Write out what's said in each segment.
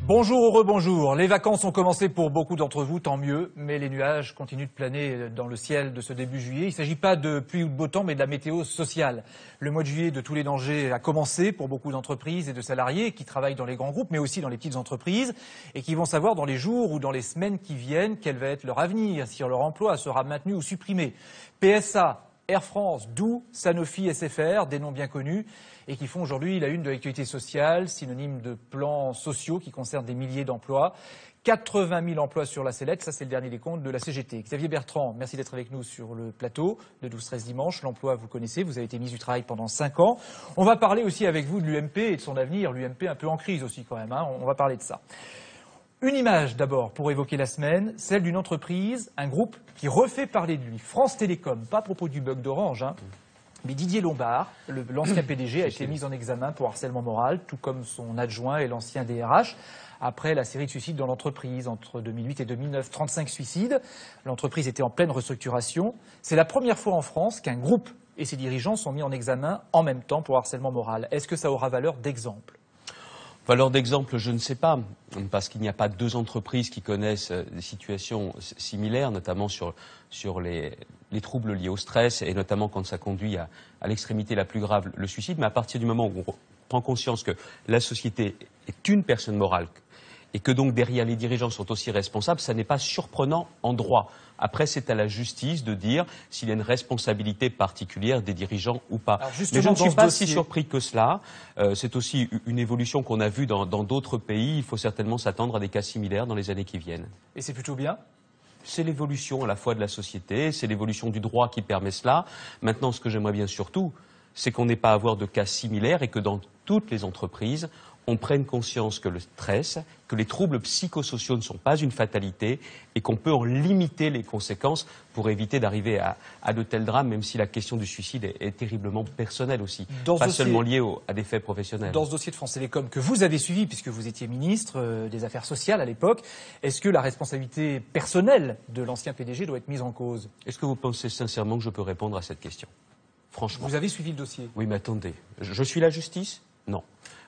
Bonjour ou rebonjour. Les vacances ont commencé pour beaucoup d'entre vous, tant mieux, mais les nuages continuent de planer dans le ciel de ce début juillet. Il ne s'agit pas de pluie ou de beau temps, mais de la météo sociale. Le mois de juillet de tous les dangers a commencé pour beaucoup d'entreprises et de salariés qui travaillent dans les grands groupes, mais aussi dans les petites entreprises, et qui vont savoir dans les jours ou dans les semaines qui viennent quel va être leur avenir, si leur emploi sera maintenu ou supprimé. PSA, Air France, Doux, Sanofi, SFR, des noms bien connus et qui font aujourd'hui la une de l'actualité sociale, synonyme de plans sociaux qui concernent des milliers d'emplois. 80 000 emplois sur la sellette, ça c'est le dernier des comptes de la CGT. Xavier Bertrand, merci d'être avec nous sur le plateau de 12-13 dimanche. L'emploi, vous connaissez, vous avez été ministre du Travail pendant 5 ans. On va parler aussi avec vous de l'UMP et de son avenir. L'UMP un peu en crise aussi quand même, hein. On va parler de ça. Une image d'abord pour évoquer la semaine, celle d'une entreprise, un groupe qui refait parler de lui. France Télécom, pas à propos du bug d'Orange, hein, mais Didier Lombard, l'ancien PDG, a été mis en examen pour harcèlement moral, tout comme son adjoint et l'ancien DRH, après la série de suicides dans l'entreprise entre 2008 et 2009. 35 suicides, l'entreprise était en pleine restructuration. C'est la première fois en France qu'un groupe et ses dirigeants sont mis en examen en même temps pour harcèlement moral. Est-ce que ça aura valeur d'exemple ? Valeur d'exemple, je ne sais pas, parce qu'il n'y a pas deux entreprises qui connaissent des situations similaires, notamment sur les troubles liés au stress, et notamment quand ça conduit à l'extrémité la plus grave, le suicide. Mais à partir du moment où on prend conscience que la société est une personne morale, et que donc derrière les dirigeants sont aussi responsables, ça n'est pas surprenant en droit. Après, c'est à la justice de dire s'il y a une responsabilité particulière des dirigeants ou pas. Mais je ne suis pas si surpris que cela. C'est aussi une évolution qu'on a vue dans d'autres pays. Il faut certainement s'attendre à des cas similaires dans les années qui viennent. Et c'est plutôt bien ? C'est l'évolution à la fois de la société, c'est l'évolution du droit qui permet cela. Maintenant, ce que j'aimerais bien surtout, c'est qu'on n'ait pas à avoir de cas similaires et que dans toutes les entreprises, on prenne conscience que le stress, que les troubles psychosociaux ne sont pas une fatalité et qu'on peut en limiter les conséquences pour éviter d'arriver à de tels drames, même si la question du suicide est terriblement personnelle aussi, pas seulement liée à des faits professionnels. Dans ce dossier de France Télécom que vous avez suivi, puisque vous étiez ministre des Affaires sociales à l'époque, est-ce que la responsabilité personnelle de l'ancien PDG doit être mise en cause ? Est-ce que vous pensez sincèrement que je peux répondre à cette question ? Franchement. Vous avez suivi le dossier ? Oui, mais attendez, je suis la justice ? Non.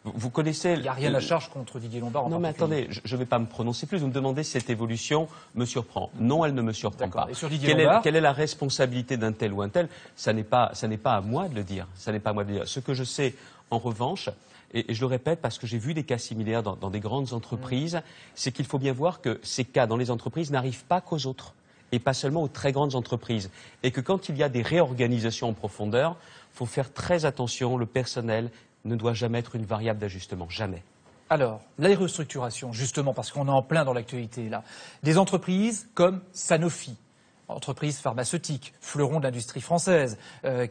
Vous connaissez... Il n'y a rien à charge contre Didier Lombard en particulier. Non, mais attendez, je ne vais pas me prononcer plus. Vous me demandez si cette évolution me surprend. Non, elle ne me surprend pas. Et sur Didier Lombard, quelle est la responsabilité d'un tel ou un tel ? Ça n'est pas à moi de le dire. Ça n'est pas à moi de le dire. Ce que je sais, en revanche, et je le répète parce que j'ai vu des cas similaires dans des grandes entreprises, c'est qu'il faut bien voir que ces cas dans les entreprises n'arrivent pas qu'aux autres, et pas seulement aux très grandes entreprises. Et que quand il y a des réorganisations en profondeur, il faut faire très attention, le personnel ne doit jamais être une variable d'ajustement, jamais. Alors, la restructuration, justement, parce qu'on est en plein dans l'actualité là, des entreprises comme Sanofi, entreprise pharmaceutique, fleuron de l'industrie française,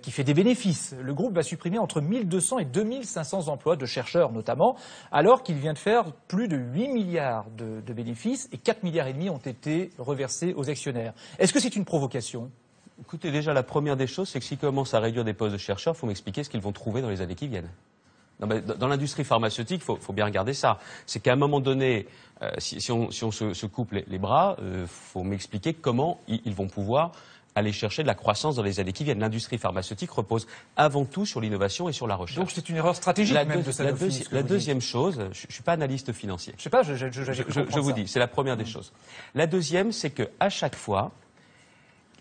qui fait des bénéfices. Le groupe va supprimer entre 1200 et 2500 emplois de chercheurs notamment, alors qu'il vient de faire plus de 8 milliards de bénéfices et 4 milliards et demi ont été reversés aux actionnaires. Est-ce que c'est une provocation ? Écoutez, déjà, la première des choses, c'est que s'ils commencent à réduire des postes de chercheurs, il faut m'expliquer ce qu'ils vont trouver dans les années qui viennent. Non, mais dans l'industrie pharmaceutique, il faut bien regarder ça. C'est qu'à un moment donné, si on se coupe les bras, faut m'expliquer comment ils vont pouvoir aller chercher de la croissance dans les années qui viennent. L'industrie pharmaceutique repose avant tout sur l'innovation et sur la recherche. Donc c'est une erreur stratégique même de Sanofi. La deuxième chose, je ne suis pas analyste financier. Je sais pas, je vous dis, c'est la première des choses. La deuxième, c'est qu'à chaque fois,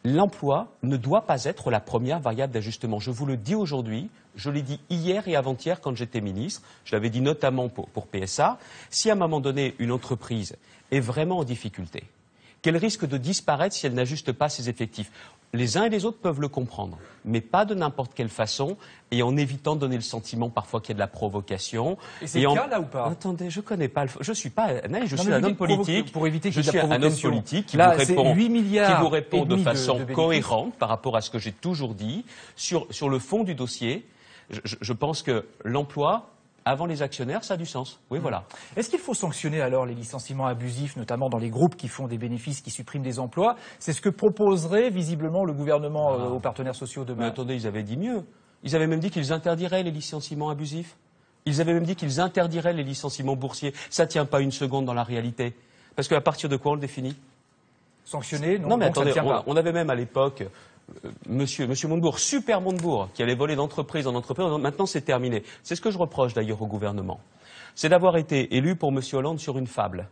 l'emploi ne doit pas être la première variable d'ajustement. Je vous le dis aujourd'hui, je l'ai dit hier et avant-hier quand j'étais ministre, je l'avais dit notamment pour PSA, si à un moment donné une entreprise est vraiment en difficulté, qu'elle risque de disparaître si elle n'ajuste pas ses effectifs. Les uns et les autres peuvent le comprendre, mais pas de n'importe quelle façon et en évitant de donner le sentiment parfois qu'il y a de la provocation. Et c'est le cas là ou pas ? Attendez, je connais pas. Je suis pas je suis un homme politique. Pour éviter je suis un homme politique qui là, vous répond de façon cohérente par rapport à ce que j'ai toujours dit sur le fond du dossier. Je pense que l'emploi avant les actionnaires, ça a du sens. Oui, voilà. Est-ce qu'il faut sanctionner alors les licenciements abusifs, notamment dans les groupes qui font des bénéfices, qui suppriment des emplois ? C'est ce que proposerait visiblement le gouvernement aux partenaires sociaux demain. Mais attendez, ils avaient dit mieux. Ils avaient même dit qu'ils interdiraient les licenciements abusifs. Ils avaient même dit qu'ils interdiraient les licenciements boursiers. Ça ne tient pas une seconde dans la réalité. Parce qu'à partir de quoi on le définit ? Sanctionner ? Non, mais attendez, on avait même à l'époque Monsieur Montebourg, super Montebourg, qui allait voler d'entreprise en entreprise, maintenant c'est terminé. C'est ce que je reproche d'ailleurs au gouvernement. C'est d'avoir été élu pour M. Hollande sur une fable.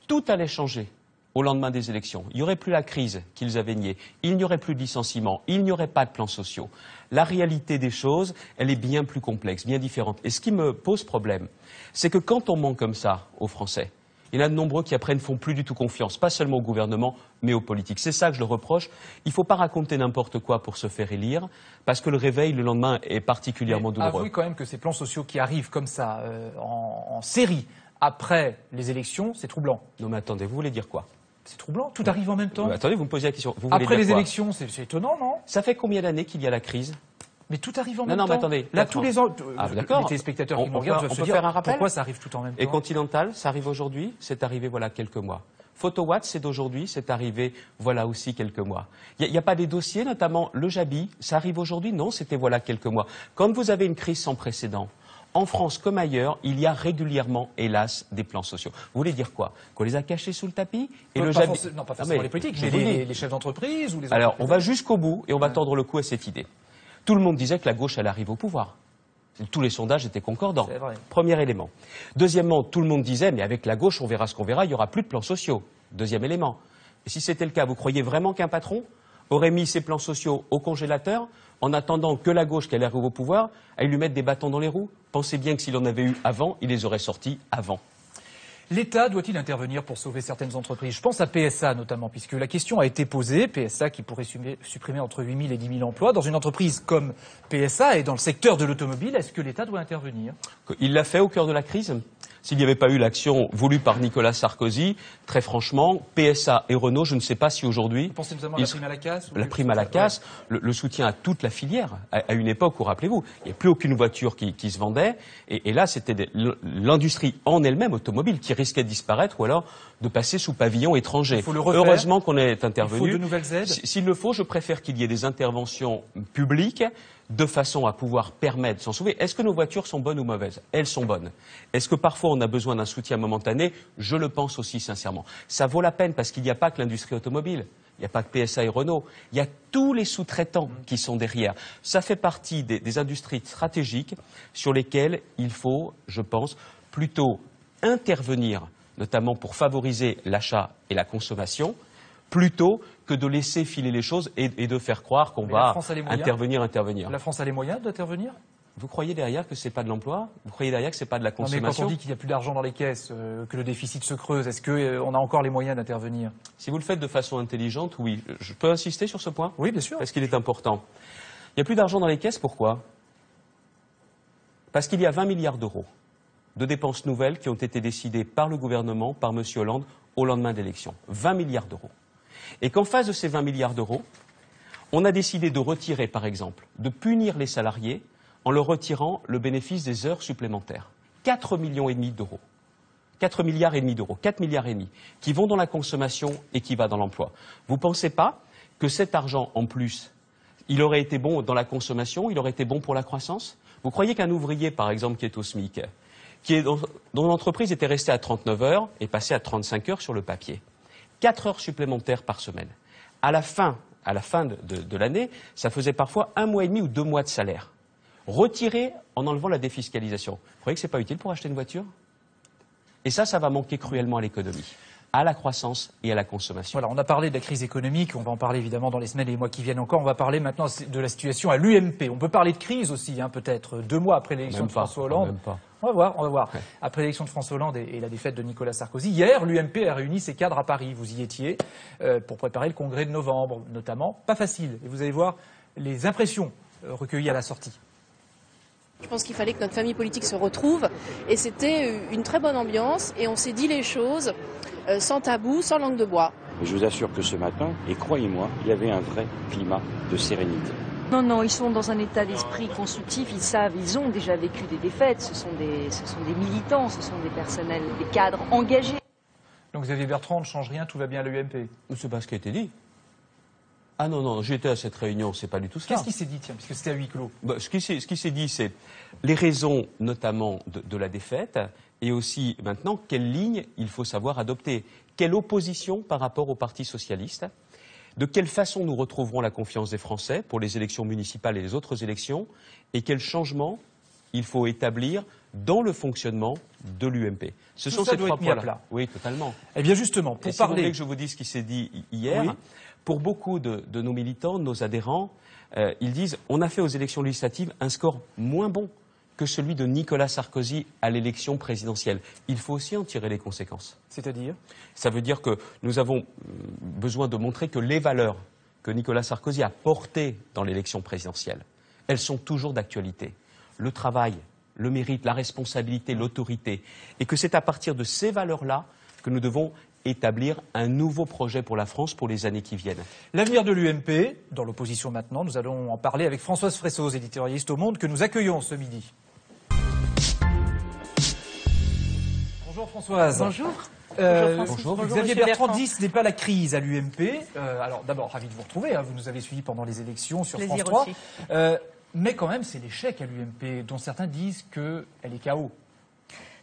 Tout allait changer au lendemain des élections. Il n'y aurait plus la crise qu'ils avaient niée. Il n'y aurait plus de licenciements. Il n'y aurait pas de plans sociaux. La réalité des choses, elle est bien plus complexe, bien différente. Et ce qui me pose problème, c'est que quand on ment comme ça aux Français, il y en a de nombreux qui après ne font plus du tout confiance, pas seulement au gouvernement, mais aux politiques. C'est ça que je le reproche. Il ne faut pas raconter n'importe quoi pour se faire élire, parce que le réveil le lendemain est particulièrement douloureux. Avouez quand même que ces plans sociaux qui arrivent comme ça, en série, après les élections, c'est troublant. Non mais attendez, vous voulez dire quoi? C'est troublant, tout arrive en même temps. Attendez, vous me posez la question. Vous voulez Après dire les quoi? élections, c'est étonnant, non? Ça fait combien d'années qu'il y a la crise? Mais tout arrive en même temps. Non, mais attendez. Là, tous les ans, d'accord. les téléspectateurs qui nous regardent doivent se dire faire un rappel pourquoi ça arrive tout en même temps. Et Continental, ça arrive aujourd'hui, c'est arrivé voilà quelques mois. Photowatt, c'est d'aujourd'hui, c'est arrivé voilà aussi quelques mois. Il n'y a pas des dossiers, notamment le Jabi, ça arrive aujourd'hui? Non, c'était voilà quelques mois. Quand vous avez une crise sans précédent, en France comme ailleurs, il y a régulièrement, hélas, des plans sociaux. Vous voulez dire quoi? Qu'on les a cachés sous le tapis? Et le Jabi... Non, pas forcément les politiques, mais les chefs d'entreprise ou les Alors, on va jusqu'au bout et on va tordre le cou à cette idée. Tout le monde disait que la gauche, elle arrive au pouvoir. Tous les sondages étaient concordants. C'est vrai. Premier élément. Deuxièmement, tout le monde disait, mais avec la gauche, on verra ce qu'on verra, il n'y aura plus de plans sociaux. Deuxième élément. Et si c'était le cas, vous croyez vraiment qu'un patron aurait mis ses plans sociaux au congélateur en attendant que la gauche, qu'elle arrive au pouvoir, aille lui mettre des bâtons dans les roues? Pensez bien que s'il en avait eu avant, il les aurait sortis avant. L'État doit-il intervenir pour sauver certaines entreprises? Je pense à PSA notamment, puisque la question a été posée, PSA qui pourrait supprimer entre 8 000 et 10 000 emplois. Dans une entreprise comme PSA et dans le secteur de l'automobile, est-ce que l'État doit intervenir? Il l'a fait au cœur de la crise. S'il n'y avait pas eu l'action voulue par Nicolas Sarkozy, très franchement, PSA et Renault, je ne sais pas si aujourd'hui... Vous pensez notamment à la prime à la casse? La prime à la casse, le soutien à toute la filière, à une époque où, rappelez-vous, il n'y a plus aucune voiture qui se vendait, et là, c'était l'industrie en elle-même automobile qui risquait de disparaître ou alors de passer sous pavillon étranger. Heureusement qu'on est intervenu. Il faut de nouvelles aides. S'il le faut, je préfère qu'il y ait des interventions publiques de façon à pouvoir permettre de s'en sauver. Est-ce que nos voitures sont bonnes ou mauvaises? Elles sont bonnes. Est-ce que parfois on a besoin d'un soutien momentané? Je le pense aussi sincèrement. Ça vaut la peine parce qu'il n'y a pas que l'industrie automobile. Il n'y a pas que PSA et Renault. Il y a tous les sous-traitants qui sont derrière. Ça fait partie des industries stratégiques sur lesquelles il faut, je pense, plutôt intervenir, notamment pour favoriser l'achat et la consommation, plutôt que de laisser filer les choses et de faire croire qu'on va intervenir. La France a les moyens d'intervenir? Vous croyez derrière que ce n'est pas de l'emploi? Vous croyez derrière que ce n'est pas de la consommation? Non, mais quand on dit qu'il n'y a plus d'argent dans les caisses, que le déficit se creuse, est-ce qu'on a encore les moyens d'intervenir? Si vous le faites de façon intelligente, oui. Je peux insister sur ce point? Oui, bien sûr. Parce qu'il est important. Il n'y a plus d'argent dans les caisses, pourquoi? Parce qu'il y a 20 milliards d'euros de dépenses nouvelles qui ont été décidées par le gouvernement, par M. Hollande, au lendemain de l'élection. 20 milliards d'euros. Et qu'en face de ces 20 milliards d'euros, on a décidé de retirer, par exemple, de punir les salariés en leur retirant le bénéfice des heures supplémentaires. 4,5 millions d'euros. 4 milliards et demi d'euros, 4 milliards et demi, qui vont dans la consommation et qui va dans l'emploi. Vous ne pensez pas que cet argent, en plus, il aurait été bon dans la consommation, il aurait été bon pour la croissance? Vous croyez qu'un ouvrier, par exemple, qui est au SMIC, dont l'entreprise était restée à 39 heures et passée à 35 heures sur le papier, 4 heures supplémentaires par semaine, à la fin de l'année, ça faisait parfois 1 mois et demi ou 2 mois de salaire, retiré en enlevant la défiscalisation. Vous croyez que ce n'est pas utile pour acheter une voiture? Et ça va manquer cruellement à l'économie, à la croissance et à la consommation. Voilà, on a parlé de la crise économique, on va en parler évidemment dans les semaines et les mois qui viennent encore. On va parler maintenant de la situation à l'UMP. On peut parler de crise aussi, peut-être 2 mois après l'élection de François Hollande. Même pas. On va voir. Ouais. Après l'élection de François Hollande et la défaite de Nicolas Sarkozy, hier, l'UMP a réuni ses cadres à Paris. Vous y étiez pour préparer le congrès de novembre, notamment. Pas facile. Et vous allez voir les impressions recueillies à la sortie. Je pense qu'il fallait que notre famille politique se retrouve et c'était une très bonne ambiance et on s'est dit les choses sans tabou, sans langue de bois. Je vous assure que ce matin, et croyez-moi, il y avait un vrai climat de sérénité. Non, ils sont dans un état d'esprit constructif, ils savent, ils ont déjà vécu des défaites, ce sont des militants, ce sont des personnels, des cadres engagés. Donc Xavier Bertrand ne change rien, tout va bien à l'UMP. C'est pas ce qui a été dit. Ah non, j'étais à cette réunion, c'est pas du tout ça. Qu'est-ce qui s'est dit, tiens, puisque c'était à huis clos? Ce qui s'est dit, c'est les raisons notamment de la défaite et aussi maintenant quelle ligne il faut savoir adopter. Quelle opposition par rapport au Parti socialiste? de quelle façon nous retrouverons la confiance des Français pour les élections municipales et les autres élections, et quels changements il faut établir dans le fonctionnement de l'UMP. Ce sont ces trois points-là. Oui, totalement. Eh bien justement, pour si parler... vous voulez que je vous dise ce qui s'est dit hier, oui. Pour beaucoup de nos militants, de nos adhérents, ils disent on a fait aux élections législatives un score moins bon que celui de Nicolas Sarkozy à l'élection présidentielle. Il faut aussi en tirer les conséquences. C'est-à-dire ? Ça veut dire que nous avons besoin de montrer que les valeurs que Nicolas Sarkozy a portées dans l'élection présidentielle, elles sont toujours d'actualité. Le travail, le mérite, la responsabilité, l'autorité. Et que c'est à partir de ces valeurs-là que nous devons établir un nouveau projet pour la France pour les années qui viennent. L'avenir de l'UMP, dans l'opposition maintenant, nous allons en parler avec Françoise Fressoz, éditorialiste au Monde, que nous accueillons ce midi. Bonjour Françoise. Bonjour. Bonjour. Xavier Bertrand dit ce n'est pas la crise à l'UMP. Alors d'abord, ravi de vous retrouver. Vous nous avez suivis pendant les élections sur France 3. Mais quand même, c'est l'échec à l'UMP, dont certains disent qu'elle est KO.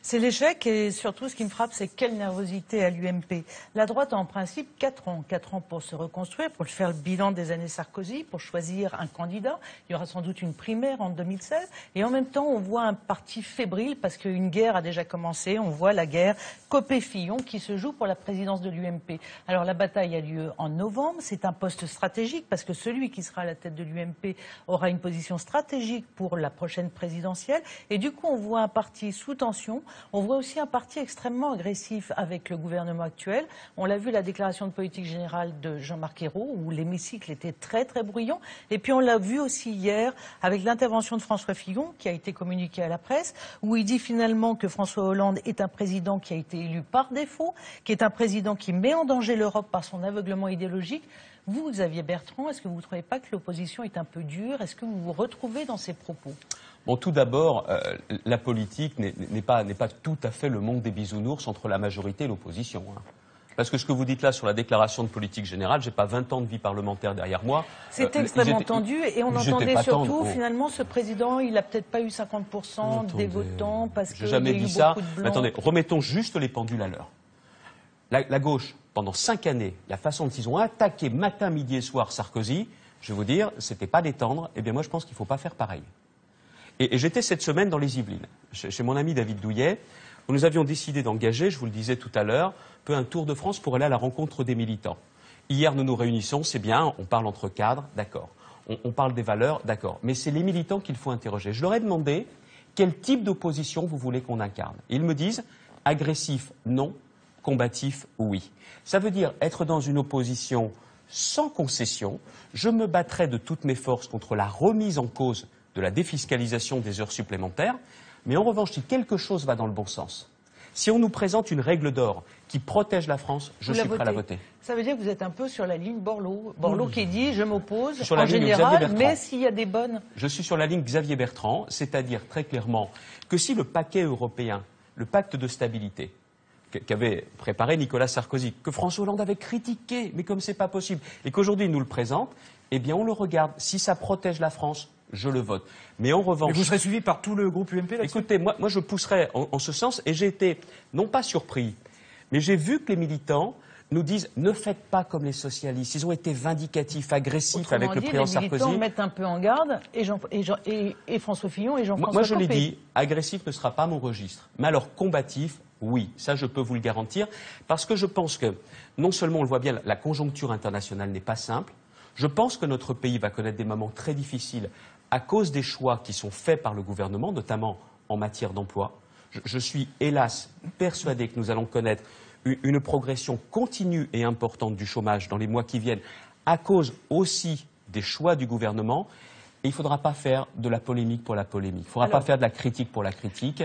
C'est l'échec et surtout ce qui me frappe, c'est quelle nervosité à l'UMP. La droite a en principe 4 ans. 4 ans pour se reconstruire, pour faire le bilan des années Sarkozy, pour choisir un candidat. Il y aura sans doute une primaire en 2016. Et en même temps, on voit un parti fébrile parce qu'une guerre a déjà commencé. On voit la guerre Copé-Fillon qui se joue pour la présidence de l'UMP. Alors la bataille a lieu en novembre. C'est un poste stratégique parce que celui qui sera à la tête de l'UMP aura une position stratégique pour la prochaine présidentielle. Et du coup, on voit un parti sous tension. On voit aussi un parti extrêmement agressif avec le gouvernement actuel. On l'a vu, la déclaration de politique générale de Jean-Marc Ayrault, où l'hémicycle était très très bruyant. Et puis on l'a vu aussi hier avec l'intervention de François Fillon, qui a été communiquée à la presse, où il dit finalement que François Hollande est un président qui a été élu par défaut, qui est un président qui met en danger l'Europe par son aveuglement idéologique. Vous, Xavier Bertrand, est-ce que vous ne trouvez pas que l'opposition est un peu dure? Est-ce que vous vous retrouvez dans ces propos? Bon, tout d'abord, la politique n'est pas tout à fait le monde des bisounours entre la majorité et l'opposition. Hein. Parce que ce que vous dites là sur la déclaration de politique générale, j'ai pas 20 ans de vie parlementaire derrière moi. C'était extrêmement tendu et on entendait surtout, finalement, ce président, il a peut-être pas eu 50% des votants parce qu'il y a eu beaucoup de blancs. Mais attendez, remettons juste les pendules à l'heure. La gauche, pendant 5 années, la façon dont ils ont attaqué matin, midi et soir Sarkozy, je vais vous dire, c'était pas détendre. Eh bien, moi, je pense qu'il ne faut pas faire pareil. Et j'étais cette semaine dans les Yvelines, chez mon ami David Douillet, où nous avions décidé d'engager, je vous le disais tout à l'heure, un tour de France pour aller à la rencontre des militants. Hier, nous nous réunissons, c'est bien, on parle entre cadres, d'accord. On parle des valeurs, d'accord. Mais c'est les militants qu'il faut interroger. Je leur ai demandé quel type d'opposition vous voulez qu'on incarne. Ils me disent agressif, non, combatif, oui. Ça veut dire être dans une opposition sans concession. Je me battrai de toutes mes forces contre la remise en cause de la défiscalisation des heures supplémentaires, mais en revanche, si quelque chose va dans le bon sens, si on nous présente une règle d'or qui protège la France, je suis prêt à la voter. Ça veut dire que vous êtes un peu sur la ligne Borloo. Borloo qui dit je m'oppose en général, mais s'il y a des bonnes. Je suis sur la ligne Xavier Bertrand, c'est-à-dire très clairement que si le paquet européen, le pacte de stabilité, qu'avait préparé Nicolas Sarkozy, que François Hollande avait critiqué, mais comme c'est pas possible, et qu'aujourd'hui il nous le présente, eh bien on le regarde. Si ça protège la France, je le vote. Mais en revanche... Mais vous serez suivi par tout le groupe UMP là-dessus ? Écoutez, moi je pousserai en ce sens, et j'ai été, non pas surpris, mais j'ai vu que les militants nous disent ne faites pas comme les socialistes. Ils ont été vindicatifs, agressifs avec le président Sarkozy. Les militants mettent un peu en garde, et François Fillon et Jean-François Copé. Moi je l'ai dit, agressif ne sera pas mon registre. Mais alors combatif, oui, ça je peux vous le garantir, parce que je pense que, non seulement on le voit bien, la conjoncture internationale n'est pas simple, je pense que notre pays va connaître des moments très difficiles à cause des choix qui sont faits par le gouvernement, notamment en matière d'emploi. Je suis, hélas, persuadé que nous allons connaître une progression continue et importante du chômage dans les mois qui viennent, à cause aussi des choix du gouvernement. Et il ne faudra pas faire de la polémique pour la polémique. Il ne faudra pas faire de la critique pour la critique.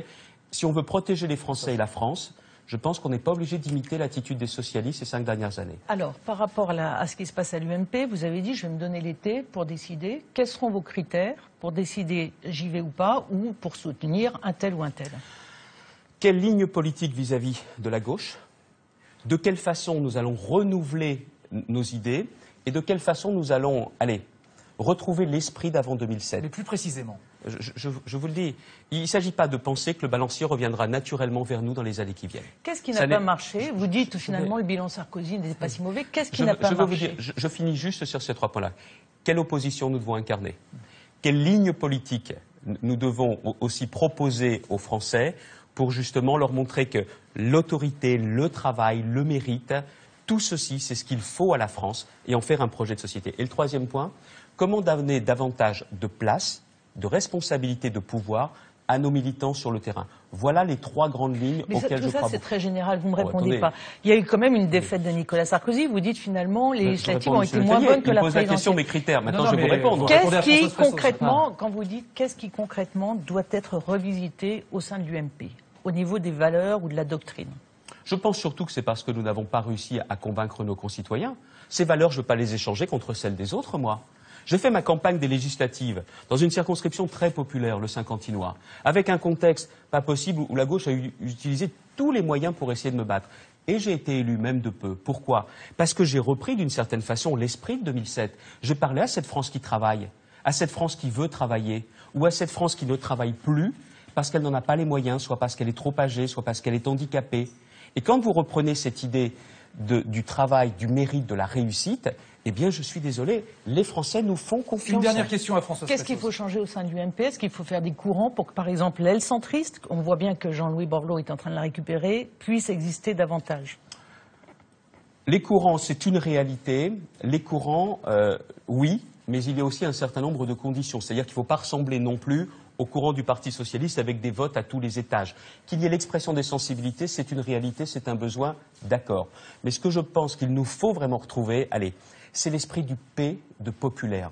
Si on veut protéger les Français et la France, je pense qu'on n'est pas obligé d'imiter l'attitude des socialistes ces 5 dernières années. Alors, par rapport à ce qui se passe à l'UMP, vous avez dit, je vais me donner l'été pour décider. Quels seront vos critères pour décider j'y vais ou pas, ou pour soutenir un tel ou un tel? Quelle ligne politique vis-à-vis de la gauche? De quelle façon nous allons renouveler nos idées? Et de quelle façon nous allons, retrouver l'esprit d'avant 2007. Mais plus précisément. Je vous le dis, il ne s'agit pas de penser que le balancier reviendra naturellement vers nous dans les années qui viennent. Qu'est-ce qui n'a pas marché? Vous dites finalement le bilan Sarkozy n'était pas si mauvais. Qu'est-ce qui n'a pas marché? Je finis juste sur ces 3 points-là. Quelle opposition nous devons incarner? Quelle ligne politique nous devons aussi proposer aux Français pour justement leur montrer que l'autorité, le travail, le mérite, tout ceci, c'est ce qu'il faut à la France et en faire un projet de société. Et le 3e point, comment donner davantage de place, de responsabilité, de pouvoir à nos militants sur le terrain. Voilà les 3 grandes lignes auxquelles je crois. Tout ça, c'est très général, vous ne me répondez pas. Il y a eu quand même une défaite de Nicolas Sarkozy. Vous dites finalement les législatives ont été moins bonnes que la présidentielle. Il pose la question mes critères. Maintenant, je vais vous répondre. Qu'est-ce qui, concrètement, quand vous dites qu'est-ce qui, concrètement, doit être revisité au sein de l'UMP, au niveau des valeurs ou de la doctrine? Je pense surtout que c'est parce que nous n'avons pas réussi à convaincre nos concitoyens. Ces valeurs, je ne veux pas les échanger contre celles des autres, moi. J'ai fait ma campagne des législatives dans une circonscription très populaire, le Saint-Quentinois, avec un contexte pas possible où la gauche a utilisé tous les moyens pour essayer de me battre. Et j'ai été élu même de peu. Pourquoi? Parce que j'ai repris d'une certaine façon l'esprit de 2007. J'ai parlé à cette France qui travaille, à cette France qui veut travailler, ou à cette France qui ne travaille plus parce qu'elle n'en a pas les moyens, soit parce qu'elle est trop âgée, soit parce qu'elle est handicapée. Et quand vous reprenez cette idée du travail, du mérite, de la réussite, eh bien, je suis désolé, les Français nous font confiance. Une dernière question à François. Qu'est-ce qu'il faut changer au sein de l'UMP? Est-ce qu'il faut faire des courants pour que, par exemple, l'aile centriste, on voit bien que Jean-Louis Borloo est en train de la récupérer, puisse exister davantage? Les courants, c'est une réalité. Les courants, oui, mais il y a aussi un certain nombre de conditions. C'est-à-dire qu'il ne faut pas ressembler non plus au courant du Parti socialiste avec des votes à tous les étages. Qu'il y ait l'expression des sensibilités, c'est une réalité, c'est un besoin, d'accord. Mais ce que je pense qu'il nous faut vraiment retrouver, allez, c'est l'esprit du P de populaire.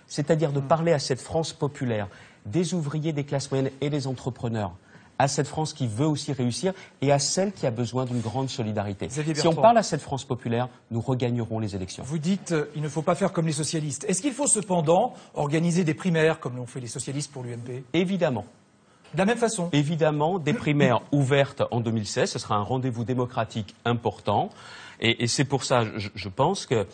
C'est-à-dire de parler à cette France populaire, des ouvriers, des classes moyennes et des entrepreneurs, à cette France qui veut aussi réussir et à celle qui a besoin d'une grande solidarité. Si on parle à cette France populaire, nous regagnerons les élections. Vous dites il ne faut pas faire comme les socialistes. Est-ce qu'il faut cependant organiser des primaires comme l'ont fait les socialistes pour l'UMP? Évidemment. De la même façon? Évidemment, des primaires ouvertes en 2016, ce sera un rendez-vous démocratique important. Et c'est pour ça, je pense que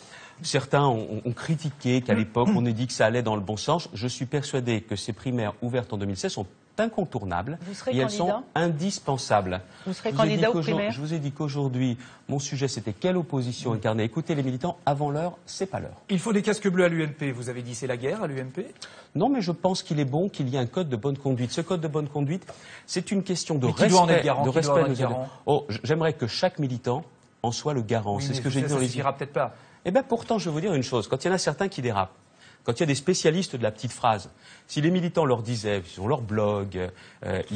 certains ont critiqué qu'à l'époque, on ait dit que ça allait dans le bon sens. Je suis persuadé que ces primaires ouvertes en 2016 sont incontournables et elles sont indispensables. Vous serez candidat aux primaires? Je vous ai dit qu'aujourd'hui, mon sujet, c'était quelle opposition incarner. Écoutez, les militants, avant l'heure, c'est pas l'heure. Il faut des casques bleus à l'UMP. Vous avez dit c'est la guerre à l'UMP? Non, mais je pense qu'il est bon qu'il y ait un code de bonne conduite. Ce code de bonne conduite, c'est une question de respect. J'aimerais que chaque militant en soit le garant. Oui, c'est ce que j'ai dit dans les... Ça peut-être pas. Eh bien, pourtant, je vais vous dire une chose. Quand il y en a certains qui dérapent, quand il y a des spécialistes de la petite phrase, si les militants leur disaient, ils ont leur blog,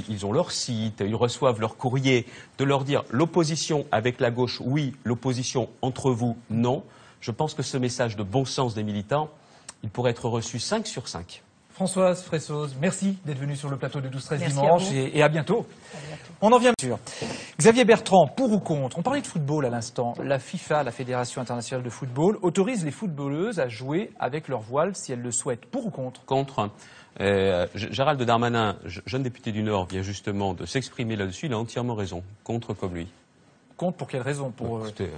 ils ont leur site, ils reçoivent leur courrier, de leur dire l'opposition avec la gauche, oui, l'opposition entre vous, non, je pense que ce message de bon sens des militants, il pourrait être reçu 5 sur 5. Françoise Fressoz, merci d'être venue sur le plateau de 12-13 dimanche et à bientôt. On en vient sûr. Xavier Bertrand, pour ou contre? On parlait de football à l'instant. La FIFA, la Fédération internationale de football, autorise les footballeuses à jouer avec leur voile si elles le souhaitent. Pour ou contre? Contre. Gérald Darmanin, jeune député du Nord, vient justement de s'exprimer là-dessus. Il a entièrement raison. Contre comme lui. Contre pour quelle raison? Écoutez,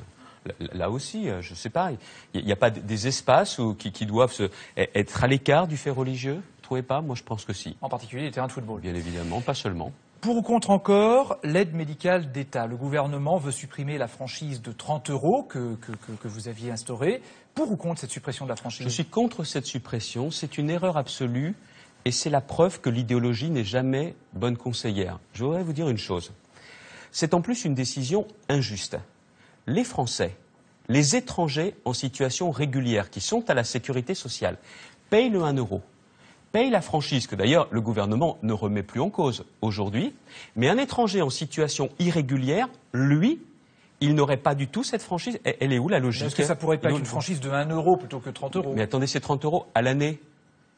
là aussi, je ne sais pas, il n'y a pas des espaces qui doivent être à l'écart du fait religieux? Vous ne trouvez pas? Moi, je pense que si. En particulier les terrains de football. Bien évidemment, pas seulement. Pour ou contre encore l'aide médicale d'État? Le gouvernement veut supprimer la franchise de 30 € que vous aviez instaurée. Pour ou contre cette suppression de la franchise? Je suis contre cette suppression. C'est une erreur absolue et c'est la preuve que l'idéologie n'est jamais bonne conseillère. Je voudrais vous dire une chose. C'est en plus une décision injuste. Les Français, les étrangers en situation régulière qui sont à la sécurité sociale, payent le 1 €, payent la franchise, que d'ailleurs le gouvernement ne remet plus en cause aujourd'hui, mais un étranger en situation irrégulière, lui, il n'aurait pas du tout cette franchise. Elle est où la logique? Est-ce que ça pourrait pas être une franchise de 1 € plutôt que 30 €? Mais attendez, c'est 30 € à l'année.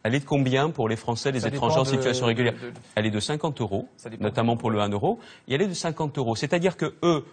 Elle est de combien pour les Français, les étrangers en situation régulière? Elle est de 50 €, notamment pour le 1 €, et elle est de 50 €. C'est-à-dire que eux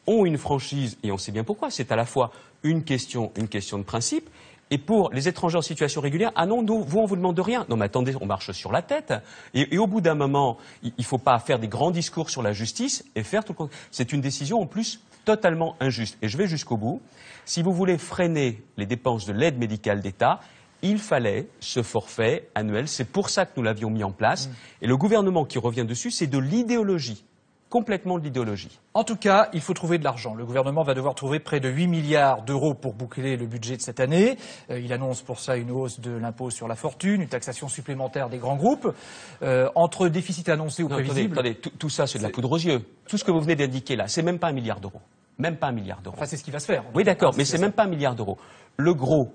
ont une franchise, et on sait bien pourquoi, c'est à la fois une question de principe, et pour les étrangers en situation régulière, ah non, nous, on vous demande de rien. Non mais attendez, on marche sur la tête. Et au bout d'un moment, il ne faut pas faire des grands discours sur la justice et faire tout le contraire. C'est une décision en plus totalement injuste. Et je vais jusqu'au bout. Si vous voulez freiner les dépenses de l'aide médicale d'État, il fallait ce forfait annuel. C'est pour ça que nous l'avions mis en place. Et le gouvernement qui revient dessus, c'est de l'idéologie. Complètement de l'idéologie. En tout cas, il faut trouver de l'argent. Le gouvernement va devoir trouver près de 8 milliards d'euros pour boucler le budget de cette année. Il annonce pour ça une hausse de l'impôt sur la fortune, une taxation supplémentaire des grands groupes. Entre déficit annoncé ou prévisible... Attendez, tout ça, c'est de la poudre aux yeux. Tout ce que vous venez d'indiquer là, c'est même pas 1 milliard d'euros. Même pas 1 milliard d'euros. Enfin, c'est ce qui va se faire. Oui, d'accord, mais c'est même pas 1 milliard d'euros. Le gros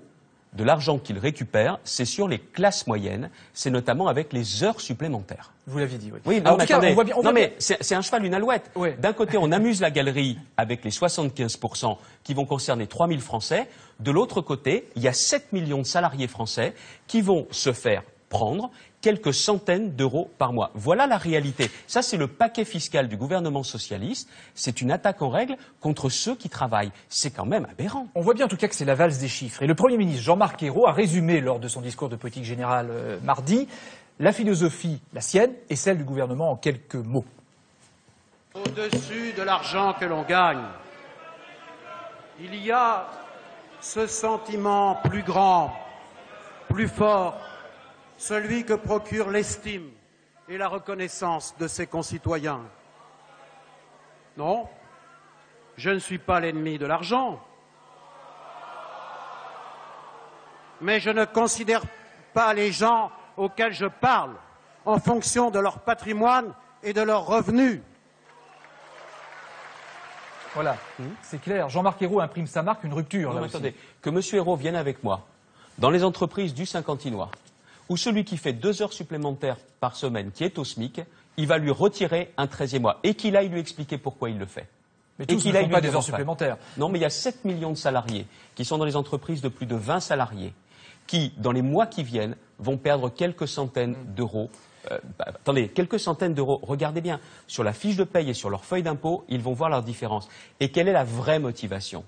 de l'argent qu'il récupère, c'est sur les classes moyennes, c'est notamment avec les heures supplémentaires. Vous l'aviez dit, oui. Oui, non, mais attendez, bien... c'est un cheval, une alouette. Ouais. D'un côté, on amuse la galerie avec les 75% qui vont concerner 3 000 Français. De l'autre côté, il y a 7 millions de salariés français qui vont se faire prendre quelques centaines d'euros par mois. Voilà la réalité. Ça, c'est le paquet fiscal du gouvernement socialiste. C'est une attaque en règle contre ceux qui travaillent. C'est quand même aberrant. On voit bien en tout cas que c'est la valse des chiffres. Et le Premier ministre Jean-Marc Ayrault a résumé lors de son discours de politique générale mardi la philosophie, la sienne, et celle du gouvernement en quelques mots. Au-dessus de l'argent que l'on gagne, il y a ce sentiment plus grand, plus fort, celui que procure l'estime et la reconnaissance de ses concitoyens. Non, je ne suis pas l'ennemi de l'argent, mais je ne considère pas les gens auxquels je parle en fonction de leur patrimoine et de leurs revenus. Voilà, c'est clair. Jean-Marc Ayrault imprime sa marque, une rupture. Non, là attendez, aussi. que M. Ayrault vienne avec moi dans les entreprises du Saint-Quentinois, où celui qui fait 2 heures supplémentaires par semaine, qui est au SMIC, il va lui retirer un 13e mois, et qu'il aille lui expliquer pourquoi il le fait. Mais tous ne font pas des heures supplémentaires. Non, mais il y a 7 millions de salariés qui sont dans les entreprises de plus de 20 salariés, qui, dans les mois qui viennent, vont perdre quelques centaines d'euros. Attendez, quelques centaines d'euros. Regardez bien, sur la fiche de paye et sur leur feuille d'impôt, ils vont voir leur différence. Et quelle est la vraie motivation ?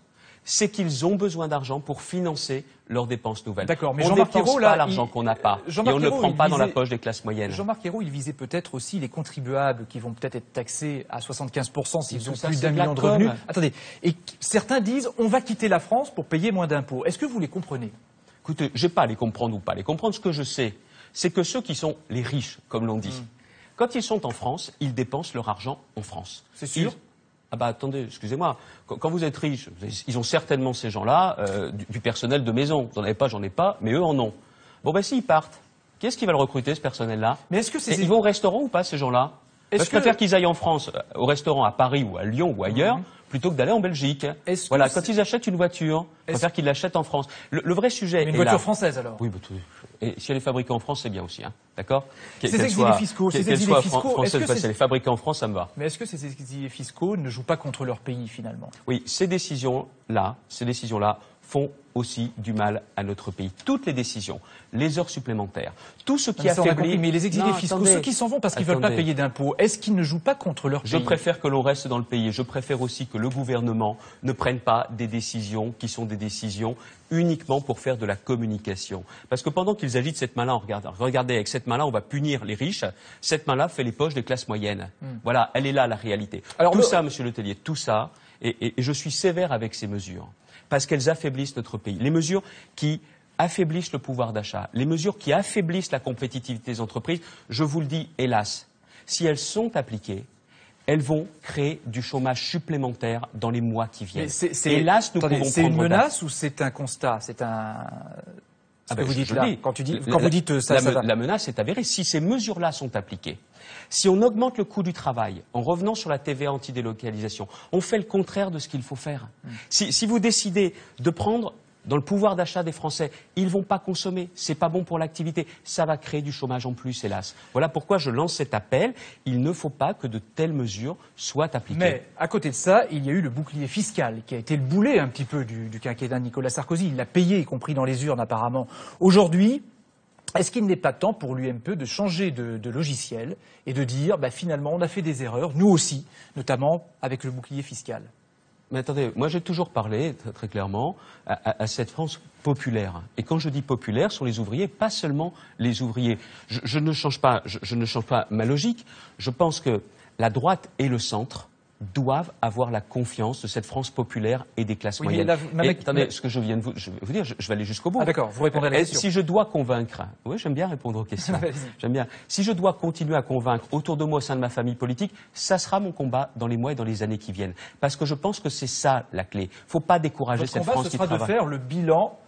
C'est qu'ils ont besoin d'argent pour financer leurs dépenses nouvelles. D'accord, mais on ne Jean-Marc dépense Ayrault, pas là, l'argent qu'on n'a pas. Et on ne le prend pas dans la poche des classes moyennes. Jean-Marc Ayrault, il visait peut-être aussi les contribuables qui vont peut-être être taxés à 75% s'ils ont ça, plus c'est d'1 de la million de com. revenus. Attendez, et certains disent on va quitter la France pour payer moins d'impôts. Est-ce que vous les comprenez ? Écoutez, je n'ai pas à les comprendre ou pas les comprendre. Ce que je sais, c'est que ceux qui sont les riches, comme l'on dit, quand ils sont en France, ils dépensent leur argent en France. C'est sûr ? Ah bah attendez, excusez-moi, quand vous êtes riche, ils ont certainement ces gens-là du personnel de maison. Vous n'en avez pas, j'en ai pas, mais eux en ont. Bon ben s'ils partent, qui est-ce qui va le recruter, ce personnel-là ? Mais est-ce que c'est... Ils vont au restaurant ou pas, ces gens-là ? Je préfère qu'ils aillent en France, au restaurant à Paris ou à Lyon ou ailleurs, plutôt que d'aller en Belgique. Voilà, quand ils achètent une voiture, je préfère qu'ils l'achètent en France. Le vrai sujet Une est voiture là. française, alors ? Oui, bah, et si elle est fabriquée en France, c'est bien aussi, hein, d'accord ? Ces exilés fiscaux, Qu'elle soit française, parce qu'elle est fabriquée en France, ça me va. Mais est-ce que ces exilés fiscaux ne jouent pas contre leur pays, finalement ? Oui, ces décisions-là font aussi du mal à notre pays. Toutes les décisions, les heures supplémentaires, tout ce qui affaiblit... Mais les exilés fiscaux, ceux qui s'en vont parce qu'ils ne veulent pas payer d'impôts, est-ce qu'ils ne jouent pas contre leur pays ? Je préfère que l'on reste dans le pays et je préfère aussi que le gouvernement ne prenne pas des décisions qui sont des décisions uniquement pour faire de la communication. Parce que pendant qu'ils agitent cette main-là, regardez, avec cette main-là, on va punir les riches, cette main-là fait les poches des classes moyennes. Voilà, elle est là la réalité. Alors, tout ça, Monsieur Letellier, tout ça, et je suis sévère avec ces mesures, parce qu'elles affaiblissent notre pays. Les mesures qui affaiblissent le pouvoir d'achat, les mesures qui affaiblissent la compétitivité des entreprises, je vous le dis, hélas, si elles sont appliquées, elles vont créer du chômage supplémentaire dans les mois qui viennent. Hélas, nous pouvons prendre... C'est une menace ou c'est un constat ? C'est un... Ce que vous dites là, quand vous dites ça, la menace est avérée. Si ces mesures-là sont appliquées, si on augmente le coût du travail en revenant sur la TVA anti-délocalisation, on fait le contraire de ce qu'il faut faire. Si vous décidez de prendre dans le pouvoir d'achat des Français, ils ne vont pas consommer, c'est pas bon pour l'activité, ça va créer du chômage en plus, hélas. Voilà pourquoi je lance cet appel, il ne faut pas que de telles mesures soient appliquées. Mais à côté de ça, il y a eu le bouclier fiscal, qui a été le boulet un petit peu du quinquennat de Nicolas Sarkozy, il l'a payé, y compris dans les urnes apparemment. Aujourd'hui, est-ce qu'il n'est pas temps pour l'UMPE de changer de logiciel et de dire, finalement, on a fait des erreurs, nous aussi, notamment avec le bouclier fiscal ? Mais attendez, moi j'ai toujours parlé, très clairement, à cette France populaire. Et quand je dis populaire, ce sont les ouvriers, pas seulement les ouvriers. Je ne change pas ma logique. Je pense que la droite et le centre doivent avoir la confiance de cette France populaire et des classes Oui, moyennes. mais Attendez, ce que je viens de vous dire, je vais aller jusqu'au bout. Ah d'accord, vous répondez à la question. Si je dois convaincre, oui, j'aime bien répondre aux questions. J'aime bien. Si je dois continuer à convaincre autour de moi au sein de ma famille politique, ça sera mon combat dans les mois et dans les années qui viennent. Parce que je pense que c'est ça la clé. Il ne faut pas décourager Votre cette combat, France ce qui sera travaille. de faire le bilan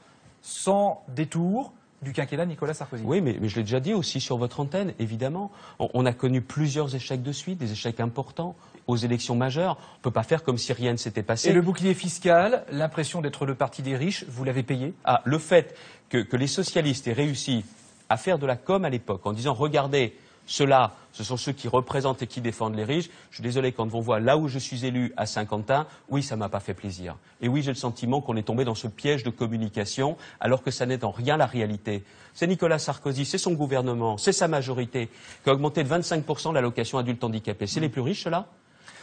sans détour du quinquennat Nicolas Sarkozy. Oui, mais je l'ai déjà dit aussi sur votre antenne, évidemment. On a connu plusieurs échecs de suite, des échecs importants aux élections majeures. On ne peut pas faire comme si rien ne s'était passé. Et le bouclier fiscal, l'impression d'être le parti des riches, vous l'avez payé? Ah, le fait que les socialistes aient réussi à faire de la com à l'époque en disant « Regardez, ceux-là, ce sont ceux qui représentent et qui défendent les riches. Je suis désolé, quand on voit là où je suis élu à Saint-Quentin, oui, ça ne m'a pas fait plaisir. Et oui, j'ai le sentiment qu'on est tombé dans ce piège de communication, alors que ça n'est en rien la réalité. C'est Nicolas Sarkozy, c'est son gouvernement, c'est sa majorité qui a augmenté de 25% l'allocation adulte handicapé. C'est les plus riches, ceux-là?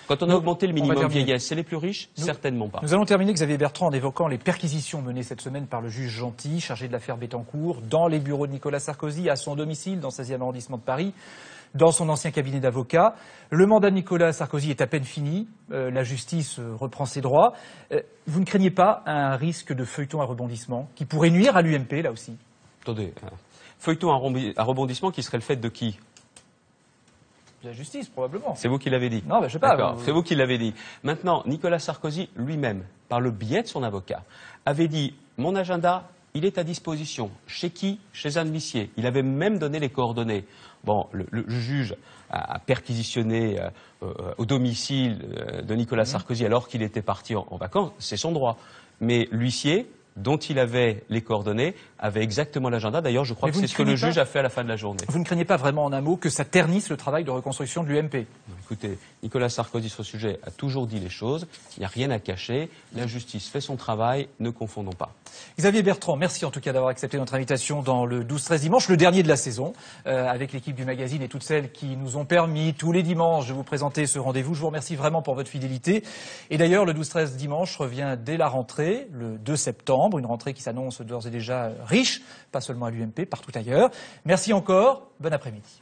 Quand on a augmenté le minimum vieillesse, c'est les plus riches? Certainement pas. Nous allons terminer, Xavier Bertrand, en évoquant les perquisitions menées cette semaine par le juge Gentil, chargé de l'affaire Bettencourt, dans les bureaux de Nicolas Sarkozy, à son domicile, dans le 16e arrondissement de Paris, dans son ancien cabinet d'avocat. Le mandat de Nicolas Sarkozy est à peine fini. La justice reprend ses droits. Vous ne craignez pas un risque de feuilleton à rebondissement qui pourrait nuire à l'UMP, là aussi? Attendez, feuilleton à rebondissement qui serait le fait de qui? De la justice, probablement. C'est vous qui l'avez dit. Non, je sais pas. D'accord, c'est vous qui l'avez dit. Maintenant, Nicolas Sarkozy lui-même, par le biais de son avocat, avait dit « Mon agenda, il est à disposition. » Chez qui? Chez un huissier. Il avait même donné les coordonnées. Bon, le juge a perquisitionné au domicile de Nicolas Sarkozy alors qu'il était parti en vacances. C'est son droit. Mais l'huissier, dont il avait les coordonnées, avait exactement l'agenda. D'ailleurs, je crois que c'est ce que le juge a fait à la fin de la journée. Vous ne craignez pas vraiment, en un mot, que ça ternisse le travail de reconstruction de l'UMP? Écoutez, Nicolas Sarkozy, sur ce sujet, a toujours dit les choses. Il n'y a rien à cacher. La justice fait son travail. Ne confondons pas. Xavier Bertrand, merci en tout cas d'avoir accepté notre invitation dans le 12-13 dimanche, le dernier de la saison, avec l'équipe du magazine et toutes celles qui nous ont permis tous les dimanches de vous présenter ce rendez-vous. Je vous remercie vraiment pour votre fidélité. Et d'ailleurs, le 12-13 dimanche revient dès la rentrée, le 2 septembre, une rentrée qui s'annonce d'ores et déjà riche, pas seulement à l'UMP, partout ailleurs. Merci encore, bon après-midi.